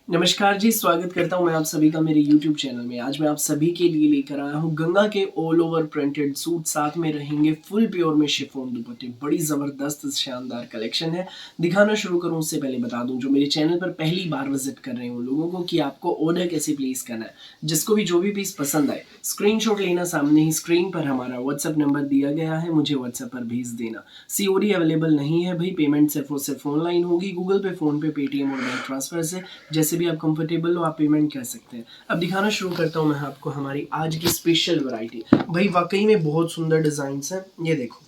नमस्कार जी, स्वागत करता हूँ मैं आप सभी का मेरे YouTube चैनल में। आज मैं आप सभी के लिए लेकर आया हूँ गंगा के ऑल ओवर प्रिंटेड सूट, साथ में रहेंगे फुल प्योर में शिफॉन दुपट्टे। बड़ी ज़बरदस्त शानदार कलेक्शन है। दिखाना शुरू करूँ उससे पहले बता दूँ जो मेरे चैनल पर पहली बार विजिट कर रहे हैं उन लोगों को कि आपको ऑर्डर कैसे प्लेस करना है। जिसको भी जो भी पीस पसंद आए स्क्रीनशॉट लेना, सामने ही स्क्रीन पर हमारा व्हाट्सएप नंबर दिया गया है, मुझे व्हाट्सएप पर भेज देना। COD अवेलेबल नहीं है भाई, पेमेंट सिर्फ और सिर्फ ऑनलाइन होगी, गूगल पे, फ़ोन पे, पेटीएम और बैंक ट्रांसफ़र से। जैसे भी आप कंफर्टेबल हो आप पेमेंट कर सकते हैं। अब दिखाना शुरू करता हूँ मैं आपको हमारी आज की स्पेशल वैरायटी। भाई वाकई में बहुत सुंदर डिज़ाइंस हैं। ये देखो,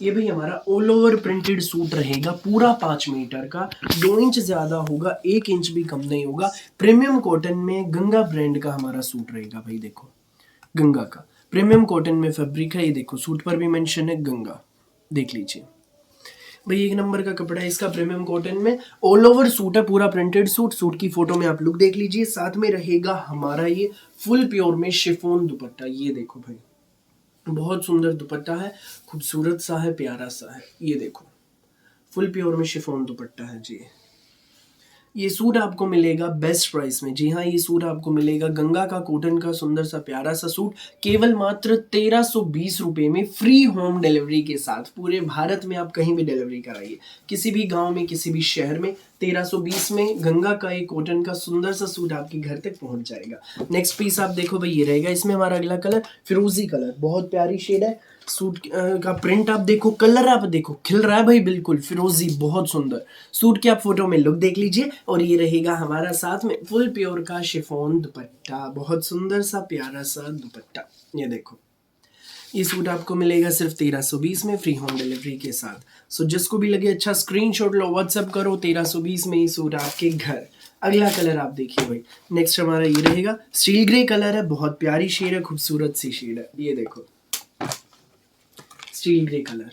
ये भाई हमारा ऑल ओवर प्रिंटेड सूट रहेगा, पूरा 5 मीटर का, 2 इंच ज़्यादा होगा, 1 इंच भी कम नहीं होगा। प्रीमियम कॉटन में गंगा ब्रांड का हमारा सूट रहेगा। भाई देखो, गंगा का प्रीमियम कॉटन में फैब्रिक है। ये देखो, सूट पर भी मेंशन है गंगा, देख लीजिए भाई, एक नंबर का कपड़ा है इसका, प्रीमियम कॉटन में ऑल ओवर सूट है, पूरा प्रिंटेड सूट। सूट की फोटो में आप लुक देख लीजिए। साथ में रहेगा हमारा ये फुल प्योर में शिफॉन दुपट्टा। ये देखो भाई, बहुत सुंदर दुपट्टा है, खूबसूरत सा है, प्यारा सा है। ये देखो, फुल प्योर में शिफॉन दुपट्टा है जी। ये सूट आपको मिलेगा बेस्ट प्राइस में। जी हाँ, ये सूट आपको मिलेगा गंगा का कॉटन का सुंदर सा प्यारा सा सूट, केवल मात्र 1320 रुपये में, फ्री होम डिलीवरी के साथ। पूरे भारत में आप कहीं भी डिलीवरी कराइए, किसी भी गांव में, किसी भी शहर में, 1320 में गंगा का एक कॉटन का सुंदर सा सूट आपके घर तक पहुंच जाएगा। नेक्स्ट पीस आप देखो भाई, ये रहेगा। इसमें हमारा अगला कलर फिरोजी कलर, बहुत प्यारी शेड है। सूट का प्रिंट आप देखो, कलर आप देखो, खिल रहा है भाई, बिल्कुल फिरोजी, बहुत सुंदर। सूट की आप फोटो में लुक देख लीजिए। और ये रहेगा हमारा साथ में फुल प्योर का शिफॉन दुपट्टा, बहुत सुंदर सा प्यारा सा दुपट्टा। ये देखो, ये सूट आपको मिलेगा सिर्फ 1320 में, फ्री होम डिलीवरी के साथ। सो जिसको भी लगे अच्छा स्क्रीनशॉट लो, व्हाट्सअप करो, 1320 में ये सूट आपके घर। अगला कलर आप देखिए भाई, नेक्स्ट हमारा ये रहेगा, स्टील ग्रे कलर है, बहुत प्यारी शेड है, खूबसूरत सी शेड है। ये देखो, स्टील ग्रे कलर।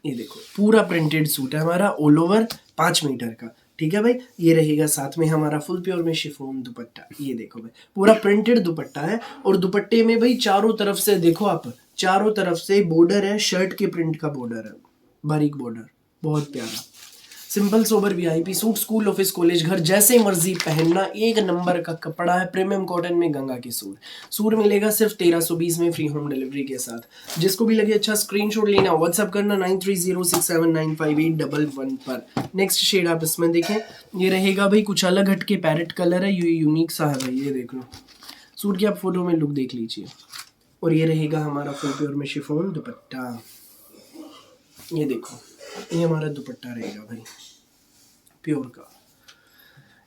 ये देखो, पूरा प्रिंटेड सूट है हमारा, ऑल ओवर 5 मीटर का। ठीक है भाई, ये रहेगा साथ में हमारा फुल प्योर में शिफॉन दुपट्टा। ये देखो भाई, पूरा प्रिंटेड दुपट्टा है। और दुपट्टे में भाई चारों तरफ से देखो आप, चारों तरफ से बॉर्डर है, शर्ट के प्रिंट का बॉर्डर है, बारीक बॉर्डर, बहुत प्यारा। Simple sober VIP suit, school, office, college, घर, जैसे मर्जी पहनना, एक नंबर का कपड़ा है, प्रीमियम कॉटन में गंगा के सूट। सूट मिलेगा सिर्फ 1320 में, फ्री होम डिलीवरी के साथ। जिसको भी लगे अच्छा स्क्रीनशॉट लेना, व्हाट्सअप करना 9306795811 पर। नेक्स्ट शेड आप इसमें देखें, ये रहेगा भाई कुछ अलग हटके पैरेट कलर है, ये यूनिक सा है भाई। ये देख लो, सूट की आप फोटो में लुक देख लीजिए। और ये रहेगा हमारा फुल प्योर में शिफॉन दुपट्टा। ये देखो, ये हमारा दुपट्टा रहेगा भाई प्योर का।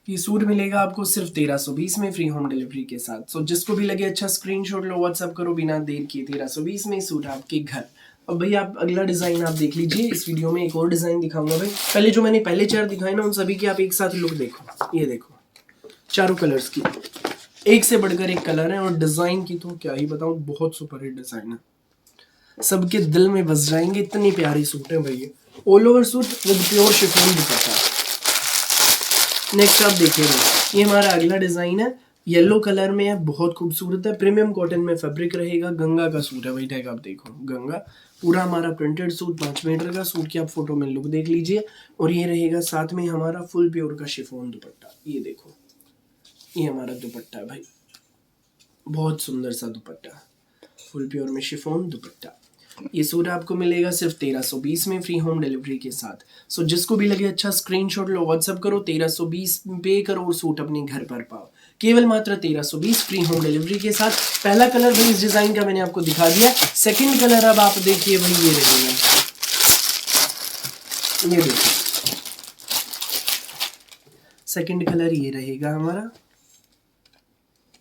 ये सूट मिलेगा आपको सिर्फ 1320 में, फ्री होम डिलीवरी के साथ। सो जिसको भी लगे अच्छा स्क्रीनशॉट लो, व्हाट्सअप करो बिना देर किए, 1320 में सूट आपके घर। अब भाई आप अगला डिज़ाइन आप देख लीजिए। इस वीडियो में एक और डिज़ाइन दिखाऊंगा भाई। पहले जो मैंने पहले 4 दिखाए ना, उन सभी की आप एक साथ लुक देखो। ये देखो, चारों कलर्स की, एक से बढ़कर एक कलर है। और डिज़ाइन की तो क्या ही बताऊँ, बहुत सुपर हिट डिज़ाइन है, सबके दिल में बस जाएंगे, इतनी प्यारी सूट है भाई। All over suit with pure chiffon dupatta. Next आप देखिए, ये हमारा अगला डिजाइन है, येलो कलर में है, बहुत खूबसूरत है, प्रीमियम कॉटन में फैब्रिक रहेगा, गंगा का सूट है भाई। टैग आप देखो, गंगा, पूरा हमारा प्रिंटेड सूट, 5 मीटर का। सूट की आप फोटो में लुक देख लीजिए। और ये रहेगा साथ में हमारा फुल प्योर का शिफॉन दुपट्टा। ये देखो, ये हमारा दुपट्टा है भाई, बहुत सुंदर सा दुपट्टा, फुल प्योर में शिफॉन दुपट्टा। ये सूट आपको मिलेगा सिर्फ 1320 में, फ्री होम डिलीवरी के साथ। सो जिसको भी लगे अच्छा स्क्रीनशॉट लो, व्हाट्सअप करो, 1320 पे करो और सूट अपने घर पर पाओ, केवल मात्र 1320, फ्री होम डिलीवरी के साथ। पहला कलर भाई इस डिजाइन का मैंने आपको दिखा दिया। सेकंड कलर अब आप देखिए भाई, ये रहेगा, ये देखिए, सेकंड कलर ये रहेगा हमारा।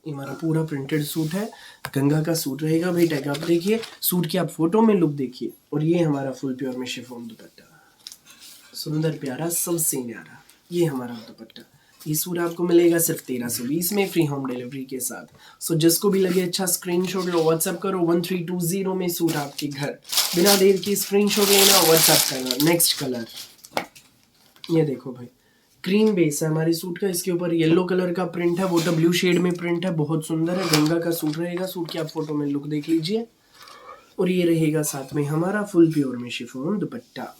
ये हमारा पूरा प्रिंटेड सूट है, गंगा का सूट रहेगा भाई। टैग आप देखिए, सूट की आप फोटो में लुक देखिए। और ये हमारा फुल प्योर में शिफॉन दुपट्टा, सुंदर प्यारा, सबसे प्यारा, ये हमारा दुपट्टा। ये सूट आपको मिलेगा सिर्फ 1320 में, फ्री होम डिलीवरी के साथ। सो जिसको भी लगे अच्छा स्क्रीनशॉट लो, व्हाट्सएप करो, 1320 में सूट आपके घर। बिना देर की स्क्रीनशॉट लेना, व्हाट्सएप करना। नेक्स्ट कलर, ये देखो भाई, क्रीम बेस है हमारे सूट का, इसके ऊपर येलो कलर का प्रिंट है, वाटर ब्लू शेड में प्रिंट है, बहुत सुंदर है, गंगा का सूट रहेगा। सूट की आप फोटो में लुक देख लीजिए। और ये रहेगा साथ में हमारा फुल प्योर में शिफॉन दुपट्टा।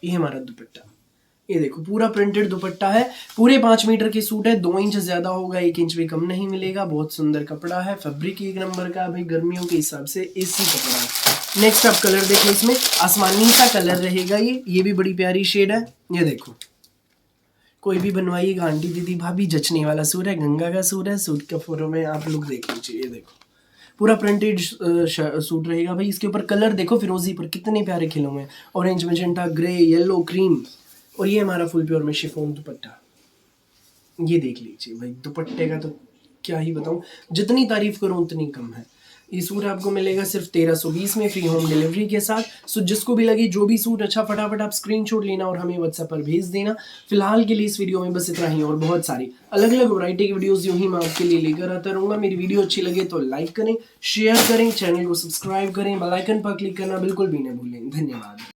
ये हमारा दुपट्टा, ये देखो पूरा प्रिंटेड दुपट्टा है, पूरे 5 मीटर की सूट है, 2 इंच ज्यादा होगा, 1 इंच भी कम नहीं मिलेगा। बहुत सुंदर कपड़ा है, फैब्रिक एक नंबर का भाई, गर्मियों के हिसाब से एसी कपड़ा है। नेक्स्ट आप कलर देखो, इसमें आसमानी सा कलर रहेगा, ये भी बड़ी प्यारी शेड है। ये देखो कोई भी बनवाइएगा आंटी दीदी भाभी, जचने वाला सूट है, गंगा का सूट है। सूट का फोटो में आप लोग देख लीजिए, ये देखो पूरा प्रिंटेड सूट रहेगा भाई। इसके ऊपर कलर देखो फिरोजी पर कितने प्यारे खिले हुए हैं, orange magenta grey yellow cream. और ये हमारा फुल प्योर में शिफॉन दुपट्टा, ये देख लीजिए भाई, दुपट्टे का तो क्या ही बताऊं, जितनी तारीफ करूं उतनी कम है। ये सूट आपको मिलेगा सिर्फ 1320 में, फ्री होम डिलीवरी के साथ। सो जिसको भी लगे जो भी सूट अच्छा, फटाफट आप स्क्रीनशॉट लेना और हमें व्हाट्सएप पर भेज देना। फिलहाल के लिए इस वीडियो में बस इतना ही, और बहुत सारी अलग अलग वैरायटी की वीडियोस यूं ही मैं आपके लिए लेकर आता रहूंगा। मेरी वीडियो अच्छी लगे तो लाइक करें, शेयर करें, चैनल को सब्सक्राइब करें, बेल आइकन पर क्लिक करना बिल्कुल भी न भूलें। धन्यवाद।